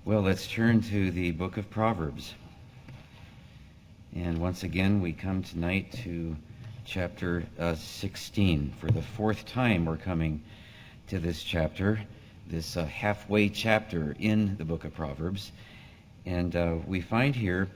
Well, let's turn to the book of Proverbs. And once again, we come tonight to chapter 16. For the fourth time, we're coming to this chapter, this halfway chapter in the book of Proverbs. And we find here,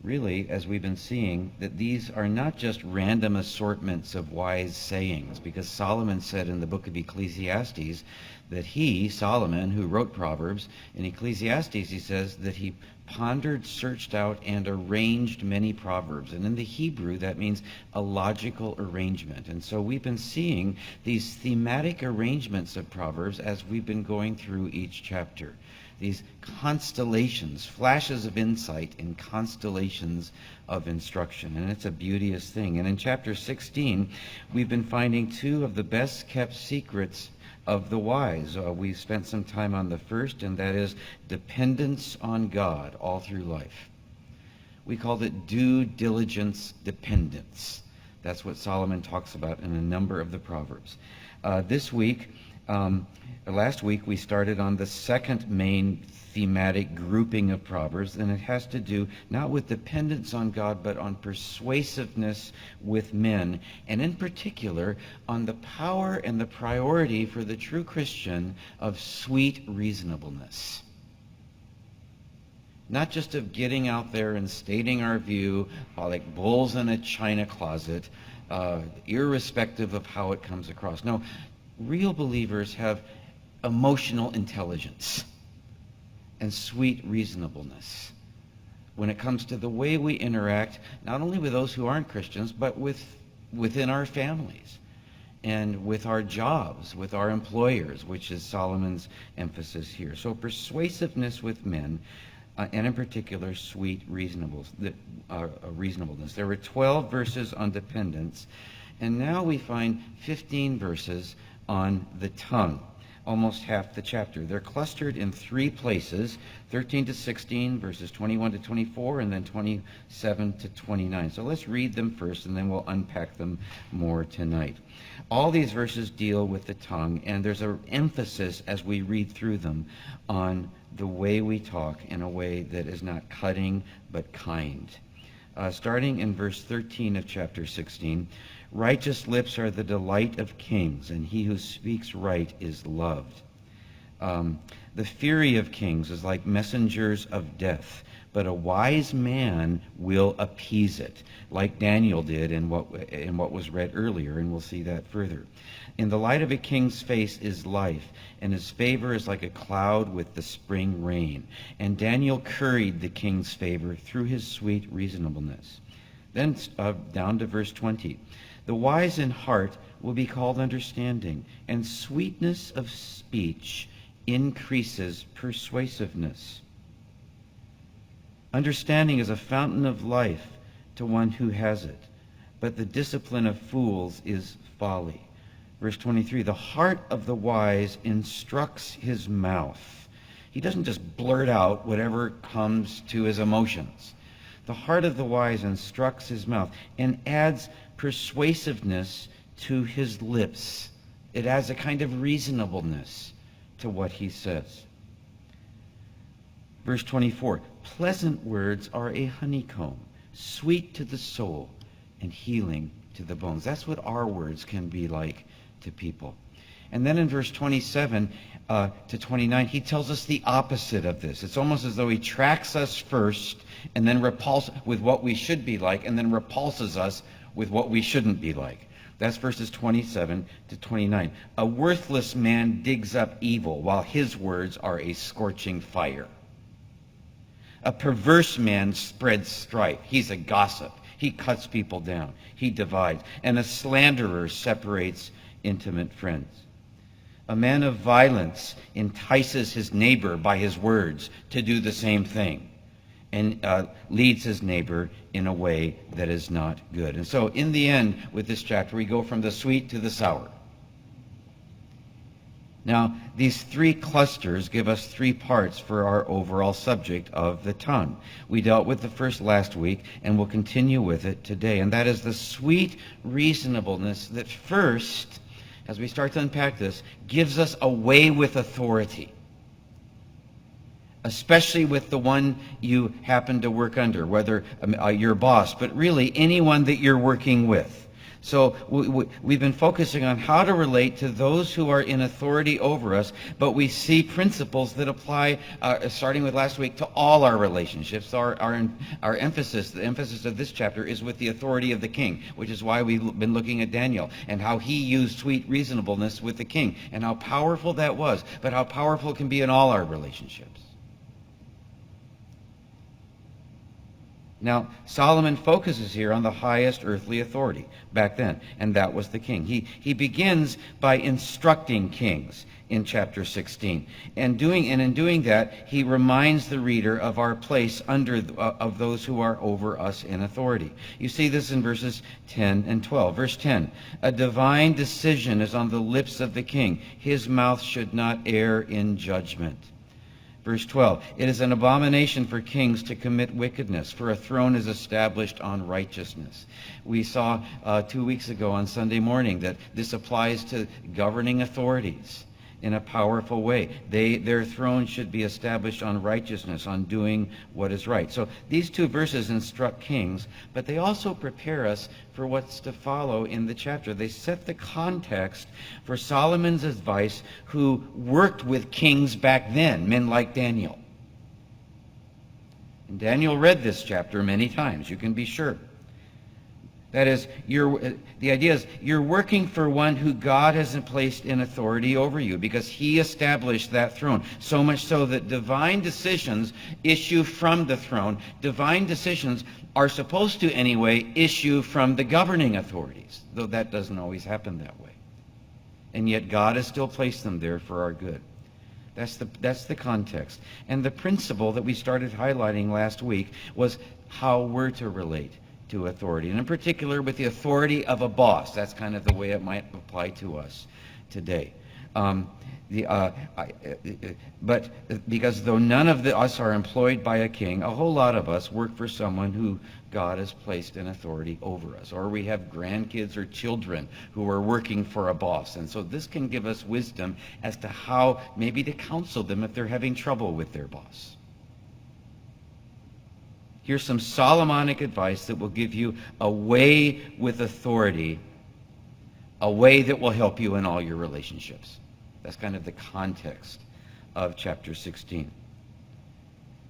really, as we've been seeing, that these are not just random assortments of wise sayings, because Solomon said in the book of Ecclesiastes that he, Solomon, who wrote Proverbs, in Ecclesiastes he says that he pondered, searched out, and arranged many proverbs. And in the Hebrew, that means a logical arrangement. And so we've been seeing these thematic arrangements of Proverbs as we've been going through each chapter. These constellations, flashes of insight in constellations of instruction. And it's a beauteous thing. And in chapter 16, we've been finding two of the best kept secrets of the wise. We spent some time on the first, and that is dependence on God all through life. We called it due diligence dependence. That's what Solomon talks about in a number of the Proverbs. Last week we started on the second main thematic grouping of Proverbs, and it has to do not with dependence on God, but on persuasiveness with men, and in particular on the power and the priority for the true Christian of sweet reasonableness. Not just of getting out there and stating our view like bulls in a china closet, irrespective of how it comes across. No, real believers have emotional intelligence and sweet reasonableness when it comes to the way we interact, not only with those who aren't Christians, but within our families and with our jobs, with our employers, which is Solomon's emphasis here. So persuasiveness with men, and in particular, sweet reasonableness. There were 12 verses on dependence, and now we find 15 verses on the tongue, almost half the chapter. They're clustered in three places, 13 to 16, verses 21 to 24, and then 27 to 29. So let's read them first, and then we'll unpack them more tonight. All these verses deal with the tongue, and there's an emphasis as we read through them on the way we talk in a way that is not cutting but kind. Starting in verse 13 of chapter 16, righteous lips are the delight of kings, and he who speaks right is loved. The fury of kings is like messengers of death, but a wise man will appease it, like Daniel did in what was read earlier, and we'll see that further. In the light of a king's face is life, and his favor is like a cloud with the spring rain. And Daniel curried the king's favor through his sweet reasonableness. Then down to verse 20. The wise in heart will be called understanding, and sweetness of speech increases persuasiveness. Understanding is a fountain of life to one who has it, but the discipline of fools is folly. Verse 23, the heart of the wise instructs his mouth. He doesn't just blurt out whatever comes to his emotions. The heart of the wise instructs his mouth and adds persuasiveness to his lips. It adds a kind of reasonableness to what he says. Verse 24, pleasant words are a honeycomb, sweet to the soul and healing to the bones. That's what our words can be like to people. And then in verse 27 to 29, he tells us the opposite of this. It's almost as though he tracks us first and then repulses with what we should be like, and then repulses us with what we shouldn't be like. That's verses 27 to 29. A worthless man digs up evil, while his words are a scorching fire. A perverse man spreads strife. He's a gossip. He cuts people down. He divides. And a slanderer separates intimate friends. A man of violence entices his neighbor by his words to do the same thing, and leads his neighbor in a way that is not good. And so in the end, with this chapter, we go from the sweet to the sour. Now, these three clusters give us three parts for our overall subject of the tongue. We dealt with the first last week, and we'll continue with it today. And that is the sweet reasonableness that first, as we start to unpack this, gives us a way with authority. especially with the one you happen to work under, whether your boss, but really anyone that you're working with. So we've been focusing on how to relate to those who are in authority over us, but we see principles that apply, starting with last week, to all our relationships. Our emphasis, the emphasis of this chapter, is with the authority of the king, which is why we've been looking at Daniel and how he used sweet reasonableness with the king and how powerful that was, but how powerful it can be in all our relationships. Now, Solomon focuses here on the highest earthly authority back then, and that was the king. He begins by instructing kings in chapter 16. And in doing that, he reminds the reader of our place of those who are over us in authority. You see this in verses 10 and 12. Verse 10, a divine decision is on the lips of the king. His mouth should not err in judgment. Verse 12, it is an abomination for kings to commit wickedness, for a throne is established on righteousness. We saw 2 weeks ago on Sunday morning that this applies to governing authorities in a powerful way. Their throne should be established on righteousness, on doing what is right. So these two verses instruct kings, but they also prepare us for what's to follow in the chapter. They set the context for Solomon's advice, who worked with kings back then, men like Daniel. And Daniel read this chapter many times, you can be sure. That is, the idea is you're working for one who God hasn't placed in authority over you, because he established that throne. So much so that divine decisions issue from the throne. Divine decisions are supposed to, anyway, issue from the governing authorities, though that doesn't always happen that way. And yet God has still placed them there for our good. That's the context. And the principle that we started highlighting last week was how we're to relate to authority, and in particular with the authority of a boss. That's kind of the way it might apply to us today. But because though none of us are employed by a king, a whole lot of us work for someone who God has placed in authority over us. Or we have grandkids or children who are working for a boss. And so this can give us wisdom as to how maybe to counsel them if they're having trouble with their boss. Here's some Solomonic advice that will give you a way with authority, a way that will help you in all your relationships. That's kind of the context of chapter 16.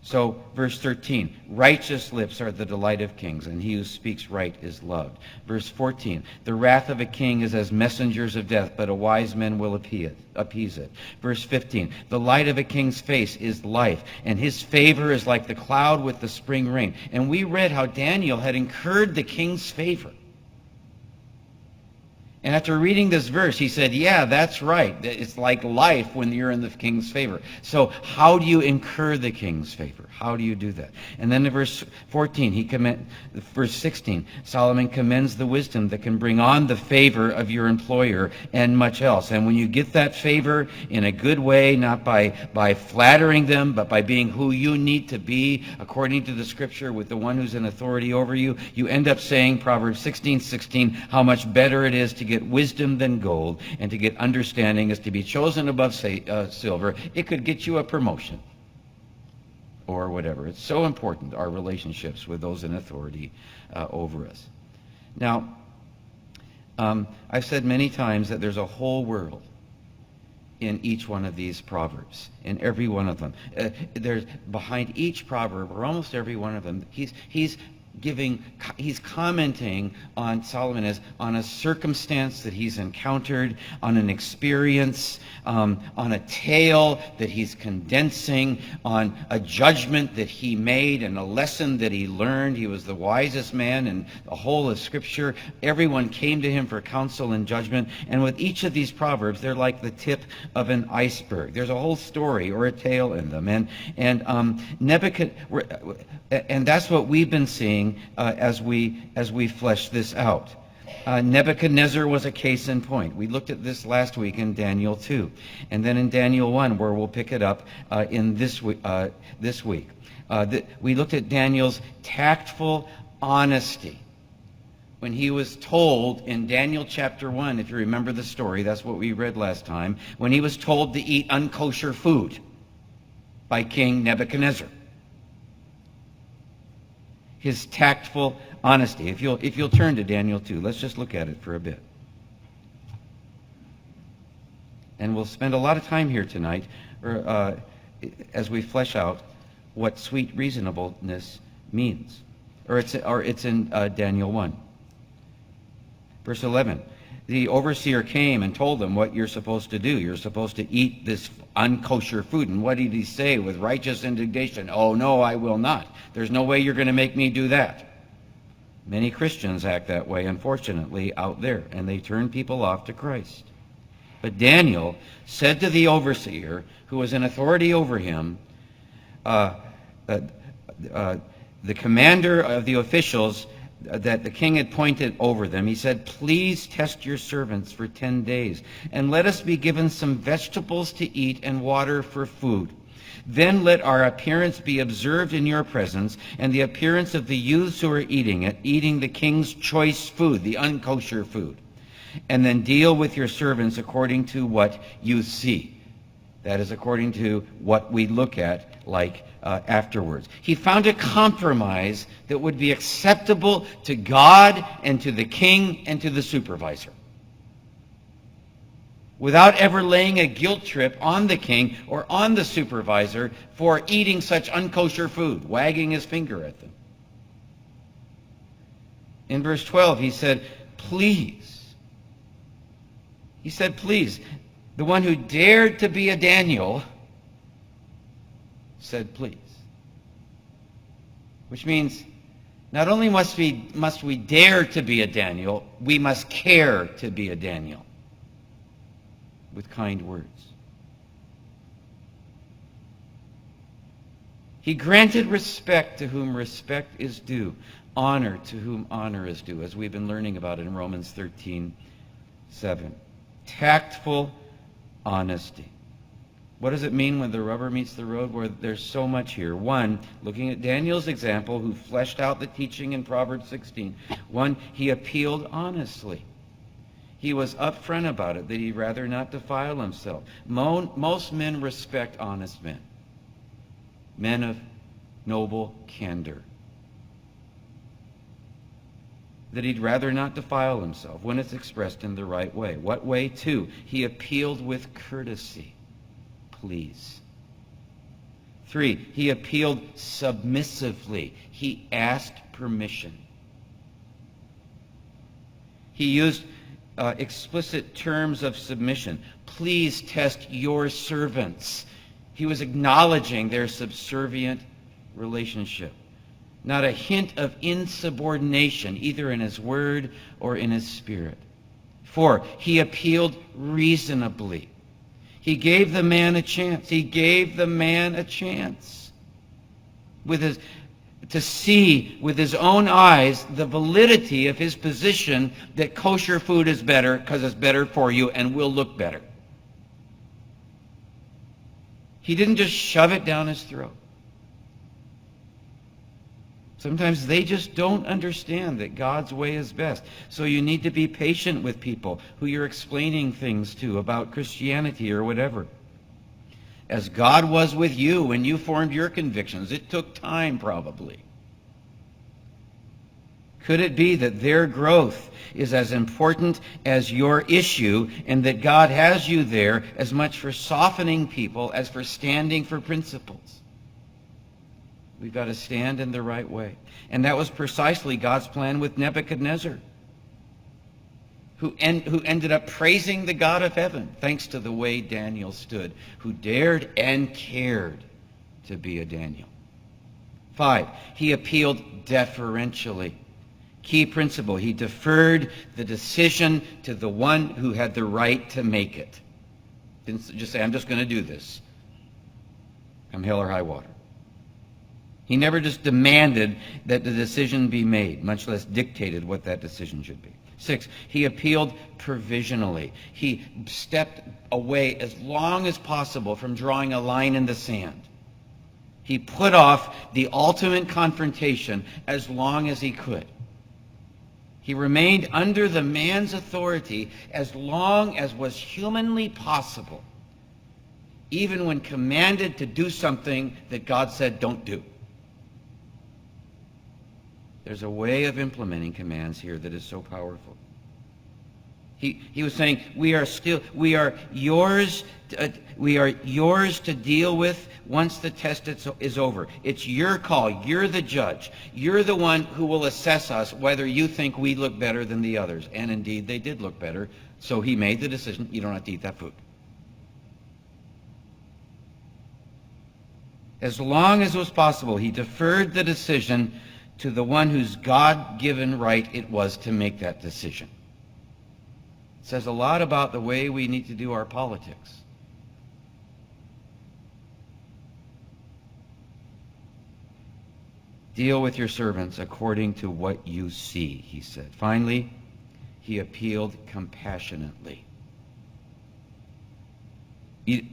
So, verse 13, righteous lips are the delight of kings, and he who speaks right is loved. Verse 14, the wrath of a king is as messengers of death, but a wise man will appease it. Verse 15, the light of a king's face is life, and his favor is like the cloud with the spring rain. And we read how Daniel had incurred the king's favor. And after reading this verse, he said, yeah, that's right. It's like life when you're in the king's favor. So how do you incur the king's favor? How do you do that? And then in verse 14, verse 16, Solomon commends the wisdom that can bring on the favor of your employer and much else. And when you get that favor in a good way, not by flattering them, but by being who you need to be according to the scripture with the one who's in authority over you, you end up saying, Proverbs 16:16, how much better it is to get wisdom than gold, and to get understanding is to be chosen above silver. It could get you a promotion or whatever. It's so important, our relationships with those in authority over us. Now, I've said many times that there's a whole world in each one of these proverbs, in every one of them. There's behind each proverb, or almost every one of them, he's commenting on, Solomon is, on a circumstance that he's encountered, on an experience, on a tale that he's condensing, on a judgment that he made and a lesson that he learned. He was the wisest man in the whole of Scripture. Everyone came to him for counsel and judgment. And with each of these proverbs, they're like the tip of an iceberg. There's a whole story or a tale in them. And that's what we've been seeing as we flesh this out. Nebuchadnezzar was a case in point. We looked at this last week in Daniel 2, and then in Daniel 1, where we'll pick it up in this week. We looked at Daniel's tactful honesty when he was told in Daniel chapter 1, if you remember the story, that's what we read last time, when he was told to eat unkosher food. by King Nebuchadnezzar. His tactful honesty. If you'll turn to Daniel 2, let's just look at it for a bit. And we'll spend a lot of time here tonight as we flesh out what sweet reasonableness means. Or it's in Daniel 1. Verse 11. The overseer came and told them what you're supposed to do. You're supposed to eat this unkosher food. And what did he say with righteous indignation? Oh, no, I will not. There's no way you're going to make me do that. Many Christians act that way, unfortunately, out there, and they turn people off to Christ. But Daniel said to the overseer, who was in authority over him, the commander of the officials that the king had appointed over them, he said, please test your servants for 10 days, and let us be given some vegetables to eat and water for food. Then let our appearance be observed in your presence, and the appearance of the youths who are eating it, eating the king's choice food, the unkosher food. And then deal with your servants according to what you see. That is according to what we look at afterwards. He found a compromise that would be acceptable to God and to the king and to the supervisor, without ever laying a guilt trip on the king or on the supervisor for eating such unkosher food, wagging his finger at them. In verse 12, he said, please. He said, please. The one who dared to be a Daniel said, please. Which means not only must we dare to be a Daniel, we must care to be a Daniel with kind words. He granted respect to whom respect is due, honor to whom honor is due, as we've been learning about it in Romans 13:7. Tactful honesty. What does it mean when the rubber meets the road? Where there's so much here. One, looking at Daniel's example, who fleshed out the teaching in Proverbs 16. One, he appealed honestly. He was upfront about it, that he'd rather not defile himself. Most men respect honest men. Men of noble candor. That he'd rather not defile himself when it's expressed in the right way. What way? Two, he appealed with courtesy. Please. Three, he appealed submissively. He asked permission. He used explicit terms of submission. Please test your servants. He was acknowledging their subservient relationship. Not a hint of insubordination, either in his word or in his spirit. Four, he appealed reasonably. He gave the man a chance. He gave the man a chance to see with his own eyes the validity of his position that kosher food is better because it's better for you and will look better. He didn't just shove it down his throat. Sometimes they just don't understand that God's way is best. So you need to be patient with people who you're explaining things to about Christianity or whatever. As God was with you when you formed your convictions, it took time probably. Could it be that their growth is as important as your issue, and that God has you there as much for softening people as for standing for principles? We've got to stand in the right way. And that was precisely God's plan with Nebuchadnezzar, who ended up praising the God of heaven, thanks to the way Daniel stood, who dared and cared to be a Daniel. 5, he appealed deferentially. Key principle, he deferred the decision to the one who had the right to make it. Didn't just say, I'm just going to do this, come hell or high water. He never just demanded that the decision be made, much less dictated what that decision should be. 6, he appealed provisionally. He stepped away as long as possible from drawing a line in the sand. He put off the ultimate confrontation as long as he could. He remained under the man's authority as long as was humanly possible. even when commanded to do something that God said don't do. There's a way of implementing commands here that is so powerful. He was saying, we are yours to deal with once the test is over. It's your call. You're the judge. You're the one who will assess us whether you think we look better than the others. And indeed, they did look better. So he made the decision, you don't have to eat that food. As long as it was possible, he deferred the decision to the one whose God-given right it was to make that decision. It says a lot about the way we need to do our politics. Deal with your servants according to what you see, he said. Finally, he appealed compassionately. He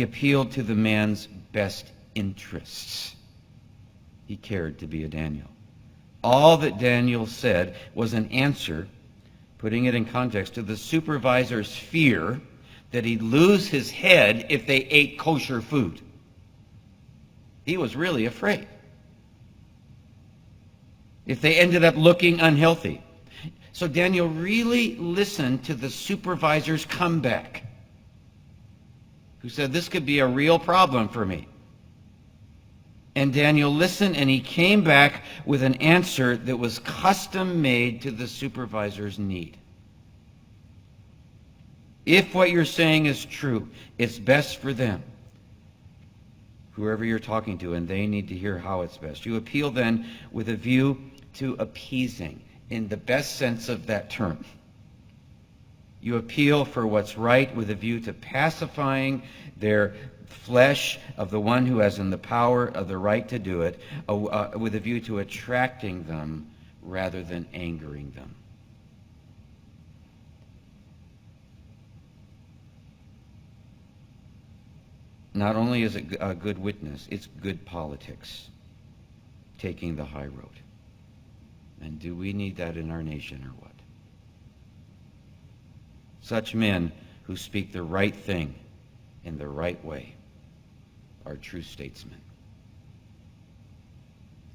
appealed to the man's best interests. He cared to be a Daniel. All that Daniel said was an answer, putting it in context, to the supervisor's fear that he'd lose his head if they ate kosher food. He was really afraid. If they ended up looking unhealthy. So Daniel really listened to the supervisor's comeback, who said, this could be a real problem for me. And Daniel listened, and he came back with an answer that was custom-made to the supervisor's need. If what you're saying is true, it's best for them, whoever you're talking to, and they need to hear how it's best. You appeal then with a view to appeasing, in the best sense of that term. You appeal for what's right with a view to pacifying their flesh of the one who has in the power of the right to do it, with a view to attracting them rather than angering them. Not only is it a good witness, it's good politics, taking the high road. And do we need that in our nation or what? Such men who speak the right thing in the right way are true statesmen.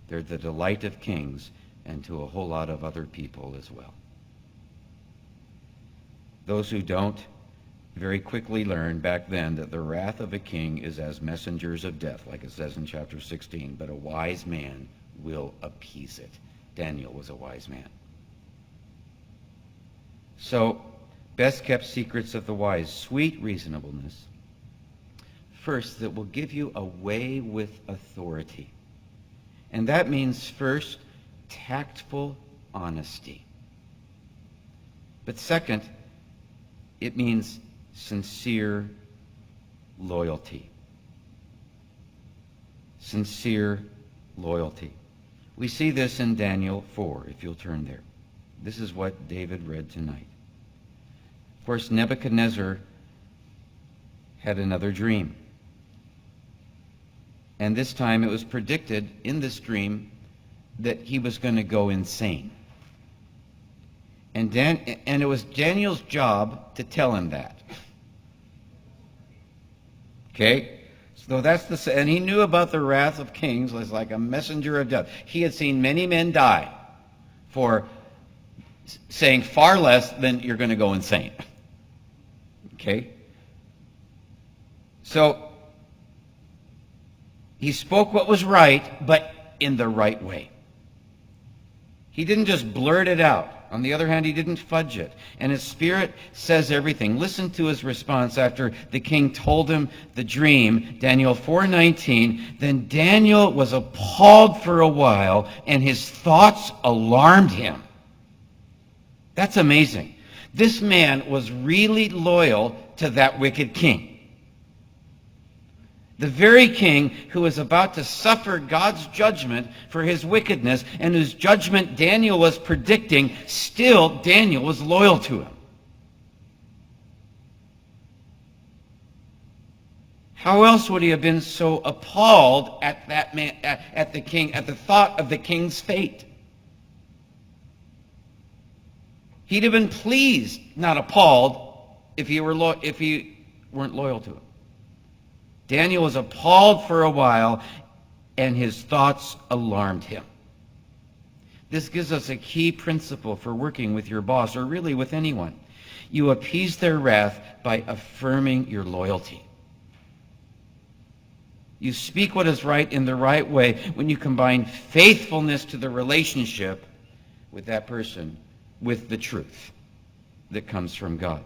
They're the delight of kings and to a whole lot of other people as well. Those who don't very quickly learn back then that the wrath of a king is as messengers of death, like it says in chapter 16, but a wise man will appease it. Daniel was a wise man. So, best kept secrets of the wise, sweet reasonableness. First, that will give you a way with authority. And that means, first, tactful honesty. But second, it means sincere loyalty. Sincere loyalty. We see this in Daniel 4, if you'll turn there. This is what David read tonight. Of course, Nebuchadnezzar had another dream. And this time it was predicted in this dream that he was going to go insane. And it was Daniel's job to tell him that. Okay? So and he knew about the wrath of kings was like a messenger of death. He had seen many men die for saying far less than you're going to go insane. Okay? So he spoke what was right, but in the right way. He didn't just blurt it out. On the other hand, he didn't fudge it. And his spirit says everything. Listen to his response after the king told him the dream. Daniel 4:19. Then Daniel was appalled for a while, and his thoughts alarmed him. That's amazing. This man was really loyal to that wicked king. The very king who was about to suffer God's judgment for his wickedness, and whose judgment Daniel was predicting, still Daniel was loyal to him. How else would he have been so appalled at that man, at the king, at the thought of the king's fate? He'd have been pleased, not appalled, if he weren't loyal to him. Daniel was appalled for a while, and his thoughts alarmed him. This gives us a key principle for working with your boss, or really with anyone. You appease their wrath by affirming your loyalty. You speak what is right in the right way when you combine faithfulness to the relationship with that person with the truth that comes from God.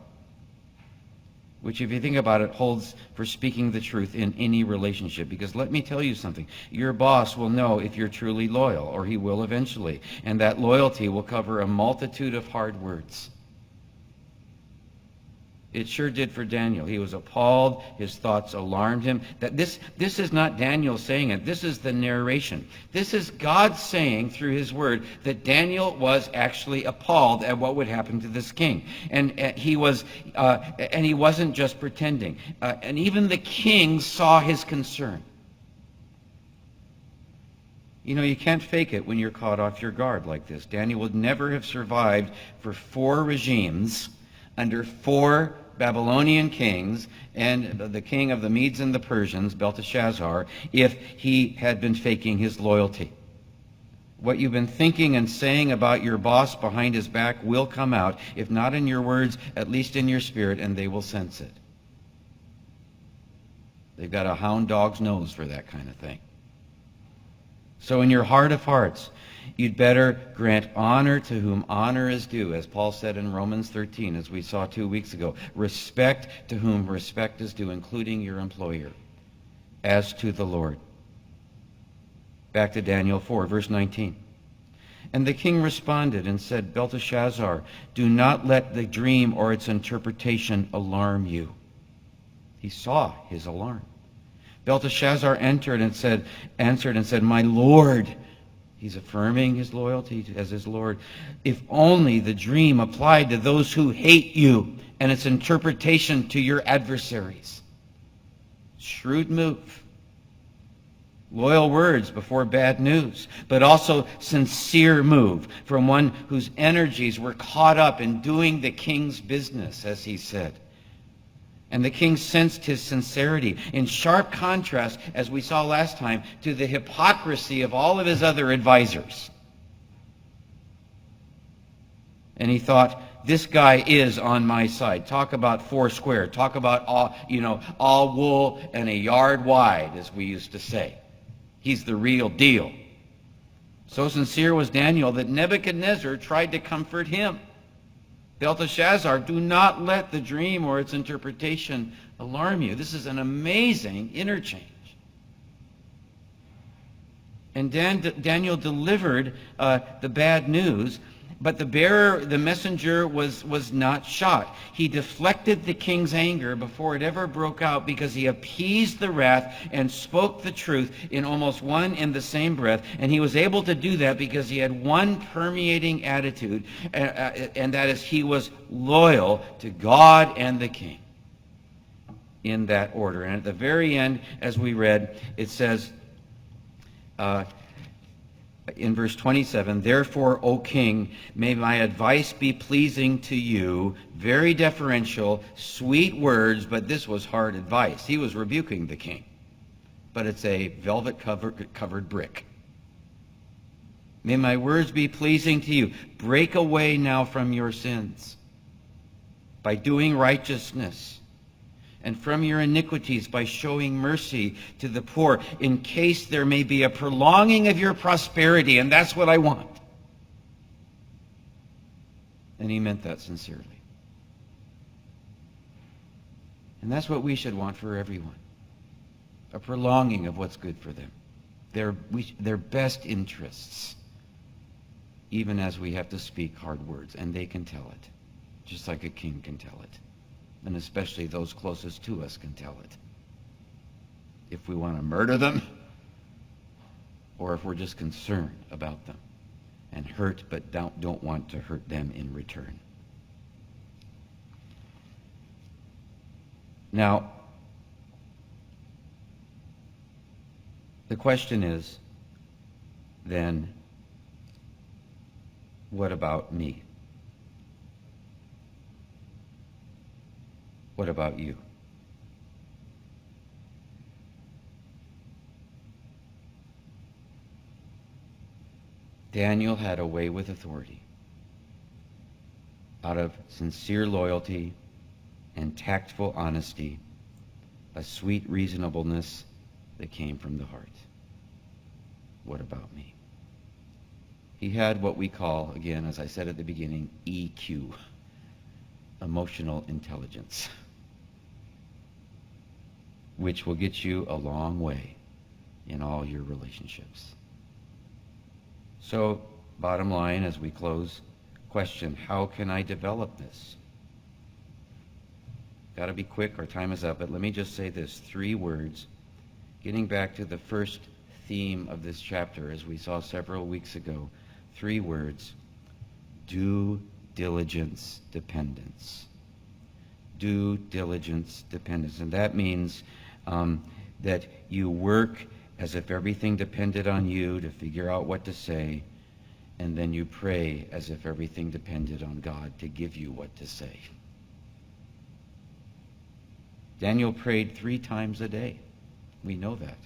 Which, if you think about it, holds for speaking the truth in any relationship. Because let me tell you something. Your boss will know if you're truly loyal, or he will eventually. And that loyalty will cover a multitude of hard words. It sure did for Daniel. He was appalled. His thoughts alarmed him. That this is not Daniel saying it. This is the narration. This is God saying through his word that Daniel was actually appalled at what would happen to this king. And he wasn't just pretending. And even the king saw his concern. You know, you can't fake it when you're caught off your guard like this. Daniel would never have survived for 4 regimes under 4 Babylonian kings and the king of the Medes and the Persians, Belteshazzar, if he had been faking his loyalty. What you've been thinking and saying about your boss behind his back will come out, if not in your words, at least in your spirit, and they will sense it. They've got a hound dog's nose for that kind of thing. So in your heart of hearts, you'd better grant honor to whom honor is due, as Paul said in Romans 13, as we saw 2 weeks ago. Respect to whom respect is due, including your employer, as to the Lord. Back to Daniel 4, verse 19. And the king responded and said, Belteshazzar, do not let the dream or its interpretation alarm you. He saw his alarm. Belteshazzar answered and said, my Lord. He's affirming his loyalty as his Lord. If only the dream applied to those who hate you and its interpretation to your adversaries. Shrewd move. Loyal words before bad news, but also sincere move from one whose energies were caught up in doing the king's business, as he said. And the king sensed his sincerity in sharp contrast, as we saw last time, to the hypocrisy of all of his other advisors. And he thought, this guy is on my side. Talk about 4 square. Talk about all wool and a yard wide, as we used to say. He's the real deal. So sincere was Daniel that Nebuchadnezzar tried to comfort him. Belteshazzar, do not let the dream or its interpretation alarm you. This is an amazing interchange. And Daniel delivered the bad news, but the messenger was not shot. He deflected the king's anger before it ever broke out, because he appeased the wrath and spoke the truth in almost one and the same breath. And he was able to do that because he had one permeating attitude, and that is he was loyal to God and the king. In that order. And at the very end, as we read, it says, in verse 27, therefore, O king, may my advice be pleasing to you. Very deferential, sweet words, but this was hard advice. He was rebuking the king. But it's a velvet-covered brick. May my words be pleasing to you. Break away now from your sins by doing righteousness, and from your iniquities by showing mercy to the poor, in case there may be a prolonging of your prosperity, and that's what I want. And he meant that sincerely. And that's what we should want for everyone. A prolonging of what's good for them. Their best interests, even as we have to speak hard words, and they can tell it, just like a king can tell it. And especially those closest to us can tell it. If we want to murder them, or if we're just concerned about them and hurt, but don't want to hurt them in return. Now, the question is, then, what about me? What about you? Daniel had a way with authority out of sincere loyalty and tactful honesty, a sweet reasonableness that came from the heart. What about me? He had what we call, again, as I said at the beginning, EQ, emotional intelligence, which will get you a long way in all your relationships. So, bottom line, as we close, question, how can I develop this? Got to be quick, our time is up, but let me just say this, 3 words, getting back to the first theme of this chapter, as we saw several weeks ago, 3 words, due diligence dependence. Due diligence dependence. And that means that you work as if everything depended on you to figure out what to say, and then you pray as if everything depended on God to give you what to say. Daniel prayed 3 times a day. We know that.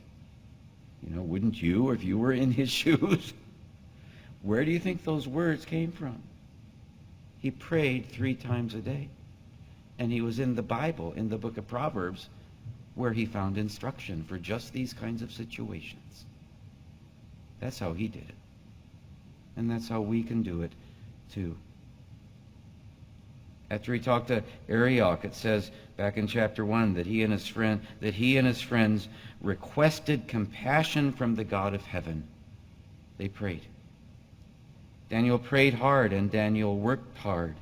You know, wouldn't you if you were in his shoes? Where do you think those words came from? He prayed 3 times a day. And he was in the Bible, in the book of Proverbs, where he found instruction for just these kinds of situations. That's how he did it. And that's how we can do it too. After he talked to Arioch, it says back in chapter 1 that he and his friends requested compassion from the God of heaven. They prayed. Daniel prayed hard, and Daniel worked hard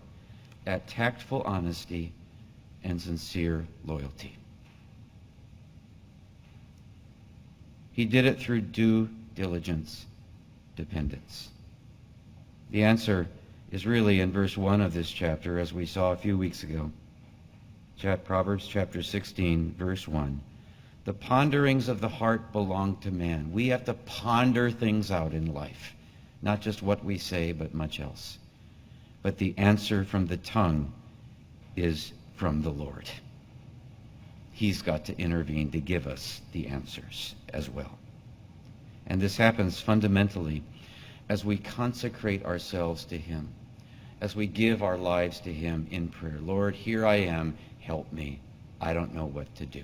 at tactful honesty and sincere loyalty. He did it through due diligence dependence. The answer is really in verse 1 of this chapter, as we saw a few weeks ago. Proverbs chapter 16, verse 1. The ponderings of the heart belong to man. We have to ponder things out in life, not just what we say, but much else. But the answer from the tongue is from the Lord. He's got to intervene to give us the answers as well. And this happens fundamentally as we consecrate ourselves to him, as we give our lives to him in prayer. Lord, here I am, help me. I don't know what to do.